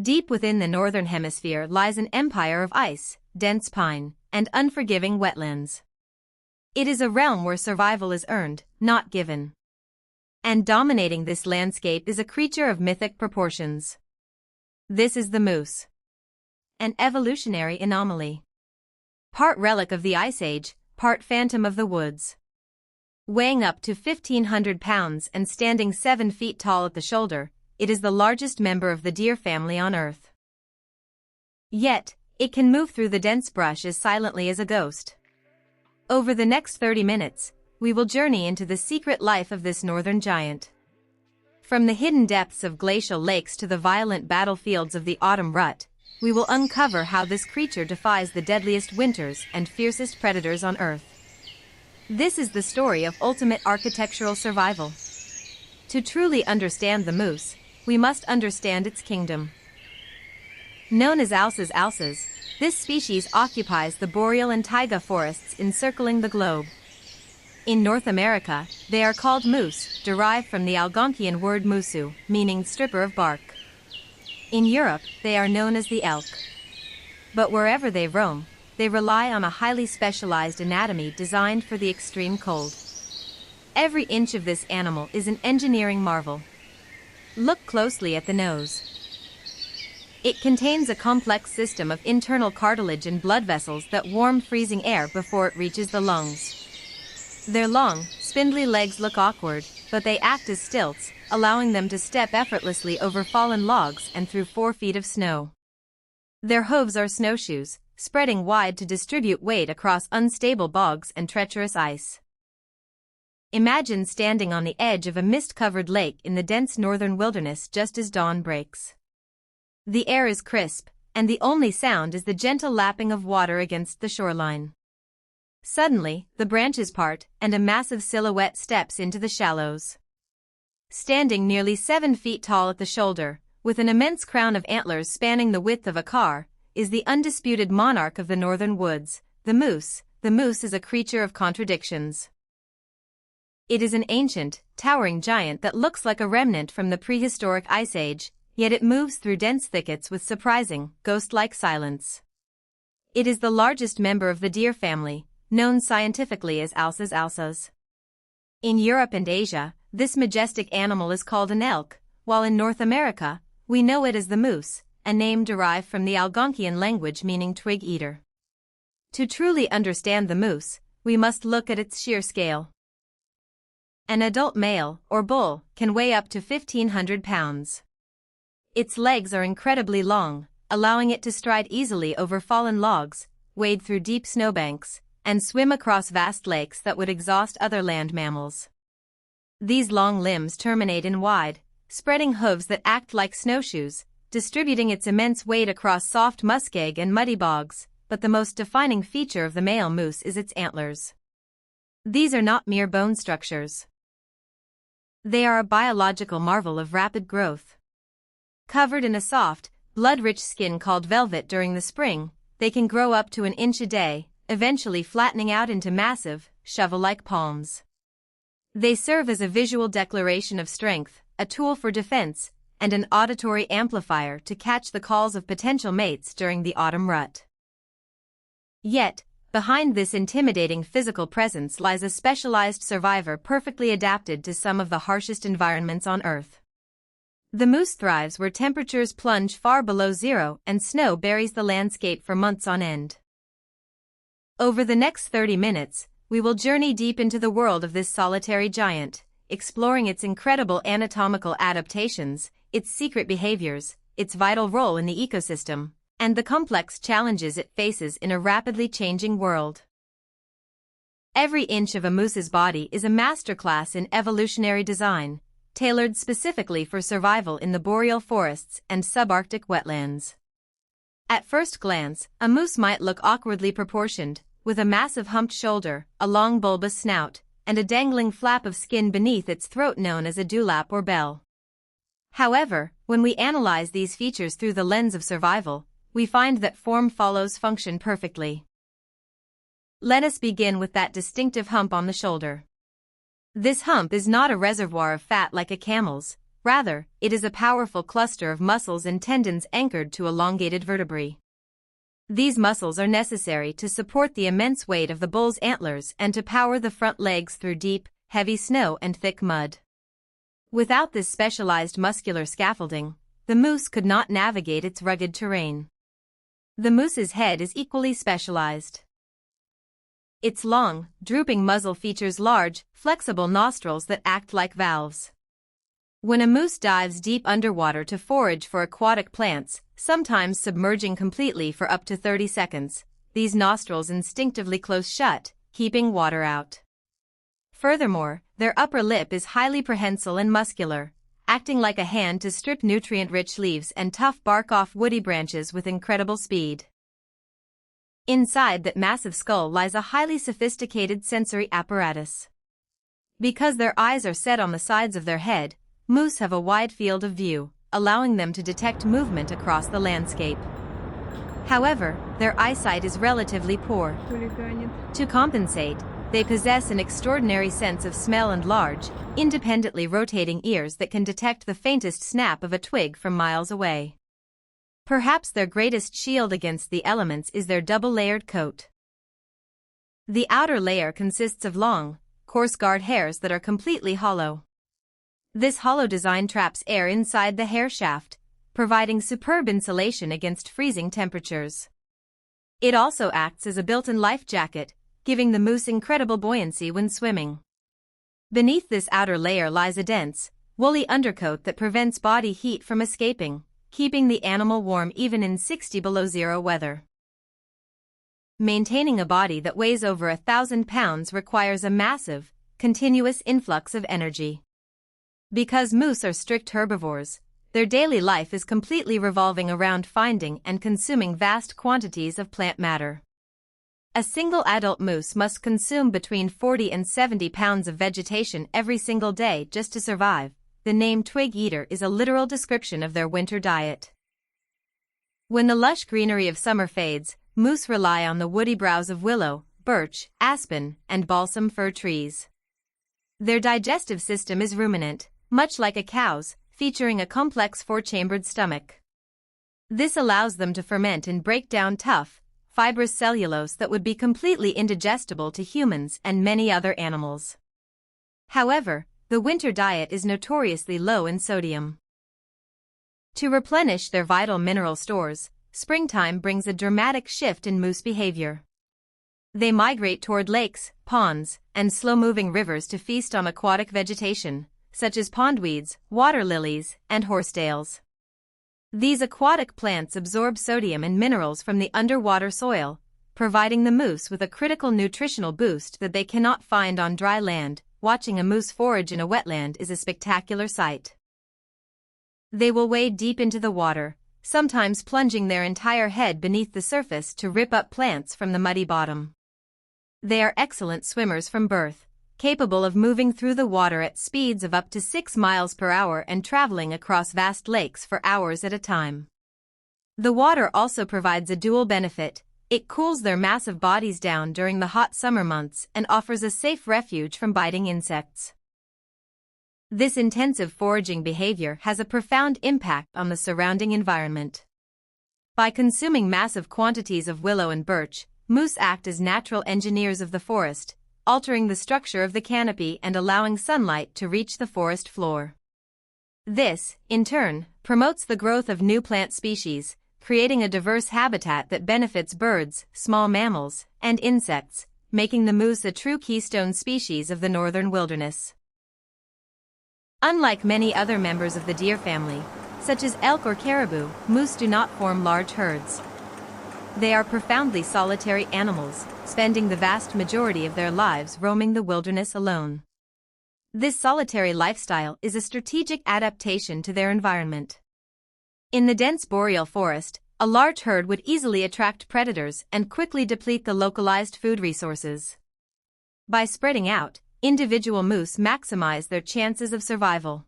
Deep within the northern hemisphere lies an empire of ice, dense pine, and unforgiving wetlands. It is a realm where survival is earned, not given. And dominating this landscape is a creature of mythic proportions. This is the moose. An evolutionary anomaly. Part relic of the Ice Age, part phantom of the woods. Weighing up to 1,500 pounds and standing 7 feet tall at the shoulder, it is the largest member of the deer family on Earth. Yet, it can move through the dense brush as silently as a ghost. Over the next 30 minutes, we will journey into the secret life of this northern giant. From the hidden depths of glacial lakes to the violent battlefields of the autumn rut, we will uncover how this creature defies the deadliest winters and fiercest predators on Earth. This is the story of ultimate architectural survival. To truly understand the moose, we must understand its kingdom. Known as alces, this species occupies the boreal and taiga forests encircling the globe. In North America, they are called moose, derived from the Algonquian word musu, meaning stripper of bark. In Europe, they are known as the elk. But wherever they roam, they rely on a highly specialized anatomy designed for the extreme cold. Every inch of this animal is an engineering marvel. Look closely at the nose. It contains a complex system of internal cartilage and blood vessels that warm freezing air before it reaches the lungs. Their long, spindly legs look awkward, but they act as stilts, allowing them to step effortlessly over fallen logs and through 4 feet of snow. Their hooves are snowshoes, spreading wide to distribute weight across unstable bogs and treacherous ice. Imagine standing on the edge of a mist-covered lake in the dense northern wilderness just as dawn breaks. The air is crisp, and the only sound is the gentle lapping of water against the shoreline. Suddenly, the branches part, and a massive silhouette steps into the shallows. Standing nearly 7 feet tall at the shoulder, with an immense crown of antlers spanning the width of a car, is the undisputed monarch of the northern woods, the moose. The moose is a creature of contradictions. It is an ancient, towering giant that looks like a remnant from the prehistoric Ice Age, yet it moves through dense thickets with surprising, ghost-like silence. It is the largest member of the deer family, known scientifically as alces. In Europe and Asia, this majestic animal is called an elk, while in North America, we know it as the moose, a name derived from the Algonquian language meaning twig eater. To truly understand the moose, we must look at its sheer scale. An adult male, or bull, can weigh up to 1,500 pounds. Its legs are incredibly long, allowing it to stride easily over fallen logs, wade through deep snowbanks, and swim across vast lakes that would exhaust other land mammals. These long limbs terminate in wide, spreading hooves that act like snowshoes, distributing its immense weight across soft muskeg and muddy bogs, but the most defining feature of the male moose is its antlers. These are not mere bone structures. They are a biological marvel of rapid growth. Covered in a soft, blood-rich skin called velvet during the spring, they can grow up to an inch a day, eventually flattening out into massive, shovel-like palms. They serve as a visual declaration of strength, a tool for defense, and an auditory amplifier to catch the calls of potential mates during the autumn rut. Yet, behind this intimidating physical presence lies a specialized survivor perfectly adapted to some of the harshest environments on Earth. The moose thrives where temperatures plunge far below zero and snow buries the landscape for months on end. Over the next 30 minutes, we will journey deep into the world of this solitary giant, exploring its incredible anatomical adaptations, its secret behaviors, its vital role in the ecosystem, and the complex challenges it faces in a rapidly changing world. Every inch of a moose's body is a masterclass in evolutionary design, tailored specifically for survival in the boreal forests and subarctic wetlands. At first glance, a moose might look awkwardly proportioned, with a massive humped shoulder, a long bulbous snout, and a dangling flap of skin beneath its throat known as a dewlap or bell. However, when we analyze these features through the lens of survival, we find that form follows function perfectly. Let us begin with that distinctive hump on the shoulder. This hump is not a reservoir of fat like a camel's, Rather, it is a powerful cluster of muscles and tendons anchored to elongated vertebrae. These muscles are necessary to support the immense weight of the bull's antlers and to power the front legs through deep, heavy snow and thick mud. Without this specialized muscular scaffolding, the moose could not navigate its rugged terrain. The moose's head is equally specialized. Its long, drooping muzzle features large, flexible nostrils that act like valves. When a moose dives deep underwater to forage for aquatic plants, sometimes submerging completely for up to 30 seconds, these nostrils instinctively close shut, keeping water out. Furthermore, their upper lip is highly prehensile and muscular, acting like a hand to strip nutrient-rich leaves and tough bark off woody branches with incredible speed. Inside that massive skull lies a highly sophisticated sensory apparatus. Because their eyes are set on the sides of their head, moose have a wide field of view, allowing them to detect movement across the landscape. However, their eyesight is relatively poor. To compensate, they possess an extraordinary sense of smell and large, independently rotating ears that can detect the faintest snap of a twig from miles away. Perhaps their greatest shield against the elements is their double-layered coat. The outer layer consists of long, coarse guard hairs that are completely hollow. This hollow design traps air inside the hair shaft, providing superb insulation against freezing temperatures. It also acts as a built-in life jacket, giving the moose incredible buoyancy when swimming. Beneath this outer layer lies a dense, woolly undercoat that prevents body heat from escaping, keeping the animal warm even in 60 below zero weather. Maintaining a body that weighs over 1,000 pounds requires a massive, continuous influx of energy. Because moose are strict herbivores, their daily life is completely revolving around finding and consuming vast quantities of plant matter. A single adult moose must consume between 40 and 70 pounds of vegetation every single day just to survive. The name twig eater is a literal description of their winter diet. When the lush greenery of summer fades, moose rely on the woody boughs of willow, birch, aspen, and balsam fir trees. Their digestive system is ruminant, much like a cow's, featuring a complex four-chambered stomach. This allows them to ferment and break down tough, fibrous cellulose that would be completely indigestible to humans and many other animals. However, the winter diet is notoriously low in sodium. To replenish their vital mineral stores, springtime brings a dramatic shift in moose behavior. They migrate toward lakes, ponds, and slow-moving rivers to feast on aquatic vegetation, such as pondweeds, water lilies, and horsetails. These aquatic plants absorb sodium and minerals from the underwater soil, providing the moose with a critical nutritional boost that they cannot find on dry land. Watching a moose forage in a wetland is a spectacular sight. They will wade deep into the water, sometimes plunging their entire head beneath the surface to rip up plants from the muddy bottom. They are excellent swimmers from birth, capable of moving through the water at speeds of up to 6 miles per hour and traveling across vast lakes for hours at a time. The water also provides a dual benefit. It cools their massive bodies down during the hot summer months and offers a safe refuge from biting insects. This intensive foraging behavior has a profound impact on the surrounding environment. By consuming massive quantities of willow and birch, moose act as natural engineers of the forest, altering the structure of the canopy and allowing sunlight to reach the forest floor. This, in turn, promotes the growth of new plant species, creating a diverse habitat that benefits birds, small mammals, and insects, making the moose a true keystone species of the northern wilderness. Unlike many other members of the deer family, such as elk or caribou, moose do not form large herds. They are profoundly solitary animals, spending the vast majority of their lives roaming the wilderness alone. This solitary lifestyle is a strategic adaptation to their environment. In the dense boreal forest, a large herd would easily attract predators and quickly deplete the localized food resources. By spreading out, individual moose maximize their chances of survival.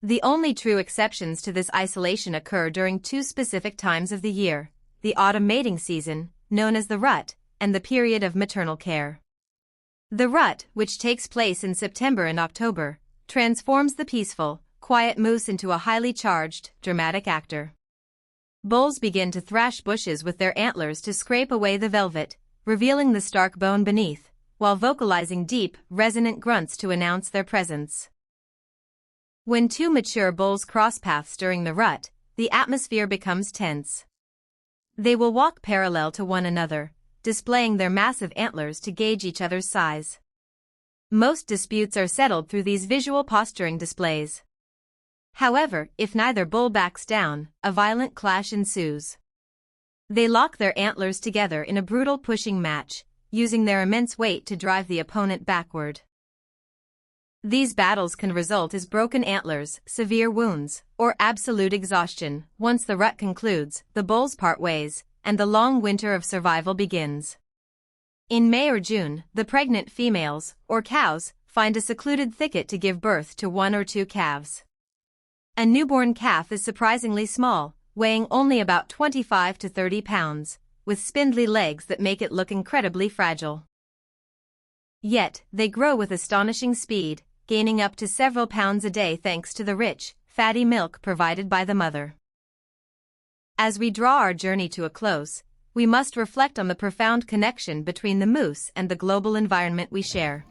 The only true exceptions to this isolation occur during two specific times of the year: the autumn mating season, known as the rut, and the period of maternal care. The rut, which takes place in September and October, transforms the peaceful, quiet moose into a highly charged, dramatic actor. Bulls begin to thrash bushes with their antlers to scrape away the velvet, revealing the stark bone beneath, while vocalizing deep, resonant grunts to announce their presence. When two mature bulls cross paths during the rut, the atmosphere becomes tense. They will walk parallel to one another, displaying their massive antlers to gauge each other's size. Most disputes are settled through these visual posturing displays. However, if neither bull backs down, a violent clash ensues. They lock their antlers together in a brutal pushing match, using their immense weight to drive the opponent backward. These battles can result as broken antlers, severe wounds, or absolute exhaustion. Once the rut concludes, the bulls part ways, and the long winter of survival begins. In May or June, the pregnant females, or cows, find a secluded thicket to give birth to 1 or 2 calves. A newborn calf is surprisingly small, weighing only about 25 to 30 pounds, with spindly legs that make it look incredibly fragile. Yet, they grow with astonishing speed, gaining up to several pounds a day thanks to the rich, fatty milk provided by the mother. As we draw our journey to a close, we must reflect on the profound connection between the moose and the global environment we share.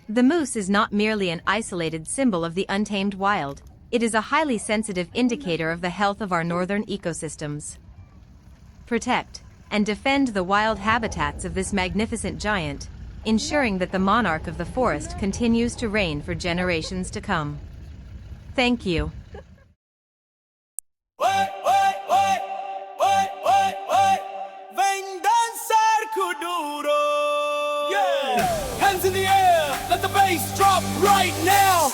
The moose is not merely an isolated symbol of the untamed wild, it is a highly sensitive indicator of the health of our northern ecosystems. Protect and defend the wild habitats of this magnificent giant, ensuring that the monarch of the forest continues to reign for generations to come. Thank you. Hands in the air, let the bass drop right now.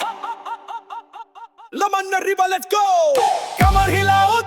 La mano arriba, let's go. Come on, hila